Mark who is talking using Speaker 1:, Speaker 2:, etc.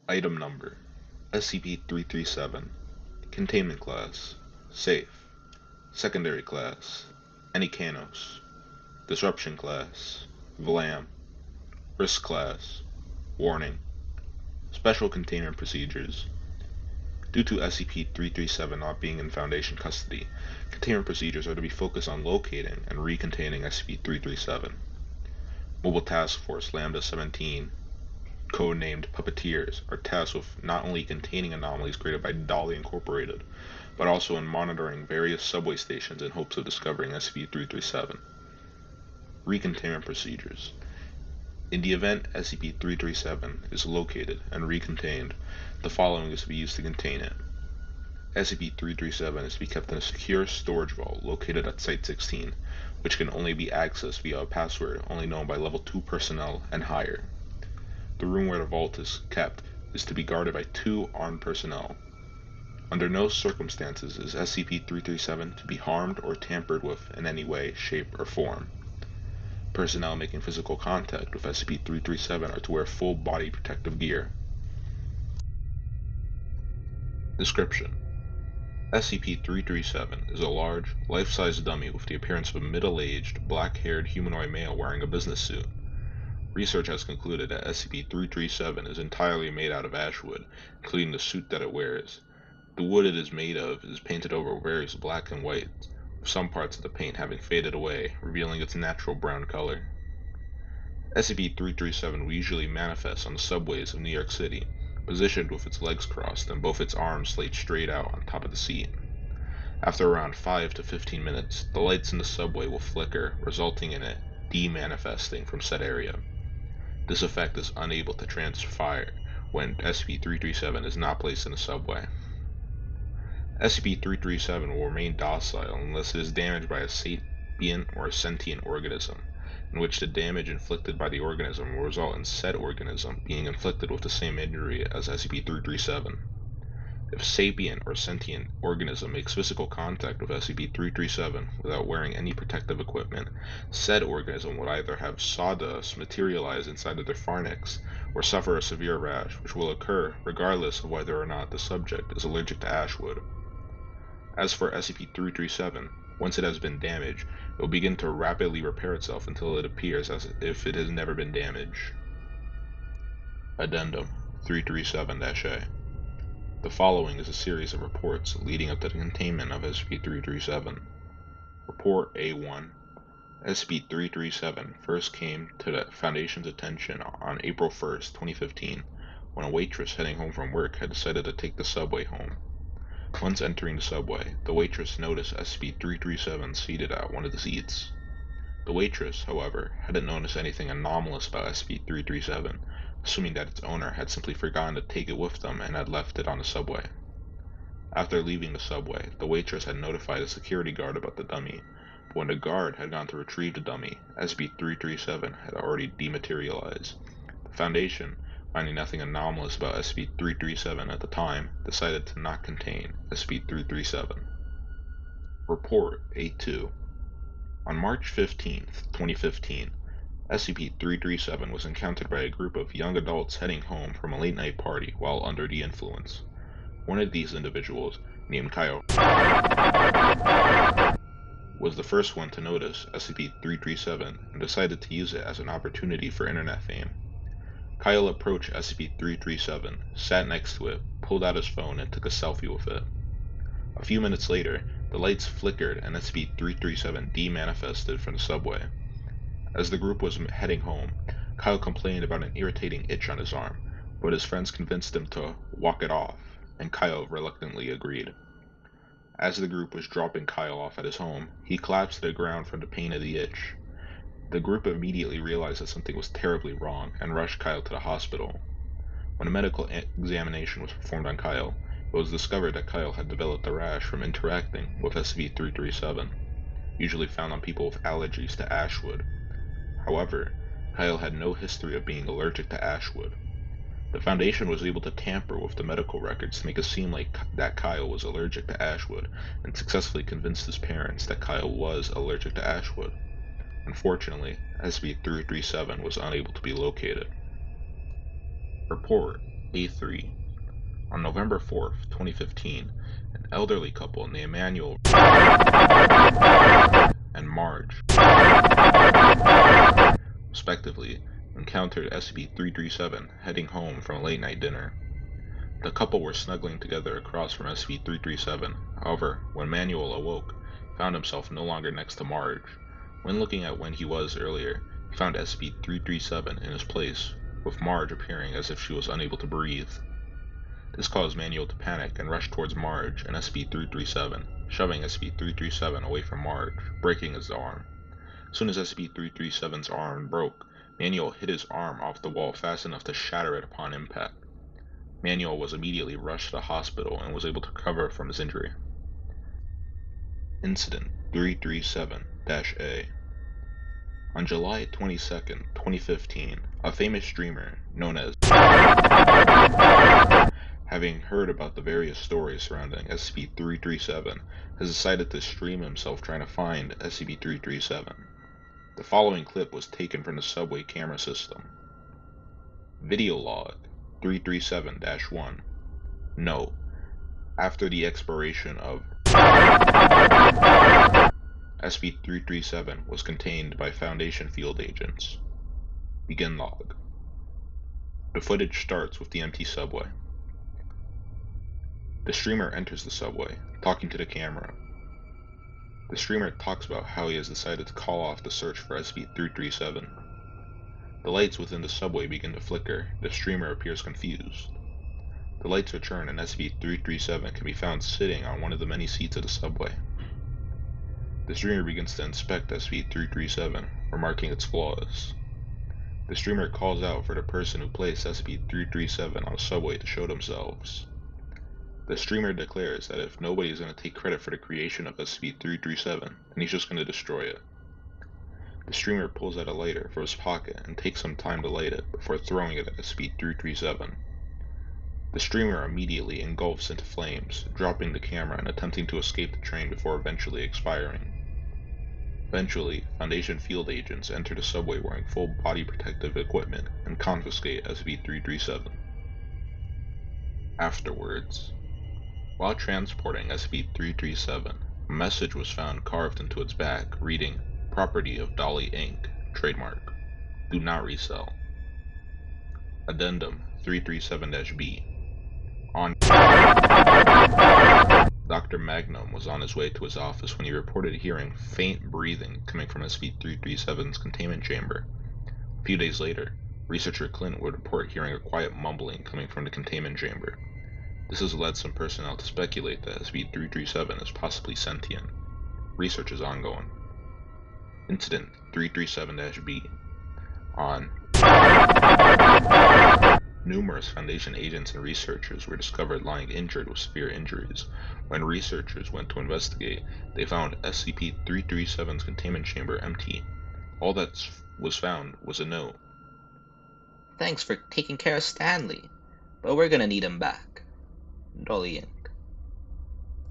Speaker 1: Item Number SCP-337 Containment Class Safe Secondary Class Anycanos Disruption Class VLAM Risk Class Warning Special Containment Procedures. Due to SCP-337 not being in Foundation custody, containment procedures are to be focused on locating and recontaining SCP-337. Mobile Task Force Lambda-17, codenamed Puppeteers, are tasked with not only containing anomalies created by Dolly Incorporated, but also in monitoring various subway stations in hopes of discovering SCP-337. Recontainment Procedures. In the event SCP-337 is located and recontained, the following is to be used to contain it. SCP-337 is to be kept in a secure storage vault located at Site-16, which can only be accessed via a password only known by Level 2 personnel and higher. The room where the vault is kept is to be guarded by 2 armed personnel. Under no circumstances is SCP-337 to be harmed or tampered with in any way, shape, or form. Personnel making physical contact with SCP-337 are to wear full body protective gear. Description: SCP-337 is a large, life-size dummy with the appearance of a middle-aged, black-haired humanoid male wearing a business suit. Research has concluded that SCP-337 is entirely made out of ash wood, including the suit that it wears. The wood it is made of is painted over various black and white, with some parts of the paint having faded away, revealing its natural brown color. SCP-337 will usually manifest on the subways of New York City, positioned with its legs crossed and both its arms laid straight out on top of the seat. After around 5 to 15 minutes, the lights in the subway will flicker, resulting in it de-manifesting from said area. This effect is unable to transpire when SCP-337 is not placed in a subway. SCP-337 will remain docile unless it is damaged by a sapient or sentient organism, in which the damage inflicted by the organism will result in said organism being inflicted with the same injury as SCP-337. If a sapient or sentient organism makes physical contact with SCP-337 without wearing any protective equipment, said organism would either have sawdust materialize inside of their pharynx or suffer a severe rash, which will occur regardless of whether or not the subject is allergic to ash wood. As for SCP-337, once it has been damaged, it will begin to rapidly repair itself until it appears as if it has never been damaged. Addendum 337-A. The following is a series of reports leading up to the containment of SCP-337. Report A1. SCP-337 first came to the Foundation's attention on April 1st, 2015, when a waitress heading home from work had decided to take the subway home. Once entering the subway, the waitress noticed SCP-337 seated at one of the seats. The waitress, however, hadn't noticed anything anomalous about SCP-337, assuming that its owner had simply forgotten to take it with them and had left it on the subway. After leaving the subway, the waitress had notified a security guard about the dummy, but when the guard had gone to retrieve the dummy, SCP-337 had already dematerialized. The Foundation, finding nothing anomalous about SCP-337 at the time, decided to not contain SCP-337. Report A2. On March 15, 2015, SCP-337 was encountered by a group of young adults heading home from a late-night party while under the influence. One of these individuals, named Kyle, was the first one to notice SCP-337 and decided to use it as an opportunity for internet fame. Kyle approached SCP-337, sat next to it, pulled out his phone, and took a selfie with it. A few minutes later, the lights flickered and SCP-337 de-manifested from the subway. As the group was heading home, Kyle complained about an irritating itch on his arm, but his friends convinced him to walk it off, and Kyle reluctantly agreed. As the group was dropping Kyle off at his home, he collapsed to the ground from the pain of the itch. The group immediately realized that something was terribly wrong and rushed Kyle to the hospital. When a medical examination was performed on Kyle, it was discovered that Kyle had developed a rash from interacting with SCP-337, usually found on people with allergies to ash wood. However, Kyle had no history of being allergic to ash wood. The Foundation was able to tamper with the medical records to make it seem like that Kyle was allergic to ash wood and successfully convinced his parents that Kyle was allergic to ash wood. Unfortunately, SCP-337 was unable to be located. Report A3. On November 4th, 2015, an elderly couple named Emmanuel and Marge, respectively, encountered SCP-337 heading home from a late-night dinner. The couple were snuggling together across from SCP-337. However, when Manuel awoke, he found himself no longer next to Marge. When looking at when he was earlier, he found SCP-337 in his place, with Marge appearing as if she was unable to breathe. This caused Manuel to panic and rush towards Marge and SCP-337, shoving SCP-337 away from Marge, breaking his arm. As soon as SCP-337's arm broke, Manuel hit his arm off the wall fast enough to shatter it upon impact. Manuel was immediately rushed to the hospital and was able to recover from his injury. Incident 337-A. On July 22, 2015, a famous streamer known as having heard about the various stories surrounding SCP-337 has decided to stream himself trying to find SCP-337. The following clip was taken from the subway camera system. Video log 337-1. Note: after the expiration of SCP-337 was contained by Foundation field agents. Begin log. The footage starts with the empty subway. The streamer enters the subway, talking to the camera. The streamer talks about how he has decided to call off the search for SCP-337. The lights within the subway begin to flicker. The streamer appears confused. The lights return and SCP-337 can be found sitting on one of the many seats of the subway. The streamer begins to inspect SCP-337, remarking its flaws. The streamer calls out for the person who placed SCP-337 on the subway to show themselves. The streamer declares that if nobody is going to take credit for the creation of SCP-337, then he's just going to destroy it. The streamer pulls out a lighter from his pocket and takes some time to light it before throwing it at SCP-337. The streamer immediately engulfs into flames, dropping the camera and attempting to escape the train before eventually expiring. Eventually, Foundation field agents enter the subway wearing full body protective equipment and confiscate SCP-337. Afterwards, while transporting SCP-337, a message was found carved into its back reading, "Property of Dolly Inc., trademark. Do not resell." Addendum 337-B. On Dr. Magnum was on his way to his office when he reported hearing faint breathing coming from SCP-337's containment chamber. A few days later, researcher Clint would report hearing a quiet mumbling coming from the containment chamber. This has led some personnel to speculate that SCP-337 is possibly sentient. Research is ongoing. Incident 337-B. On numerous Foundation agents and researchers were discovered lying injured with severe injuries. When researchers went to investigate, they found SCP-337's containment chamber empty. All that was found was a note.
Speaker 2: "Thanks for taking care of Stanley, but we're gonna need him back. Dolly Inc."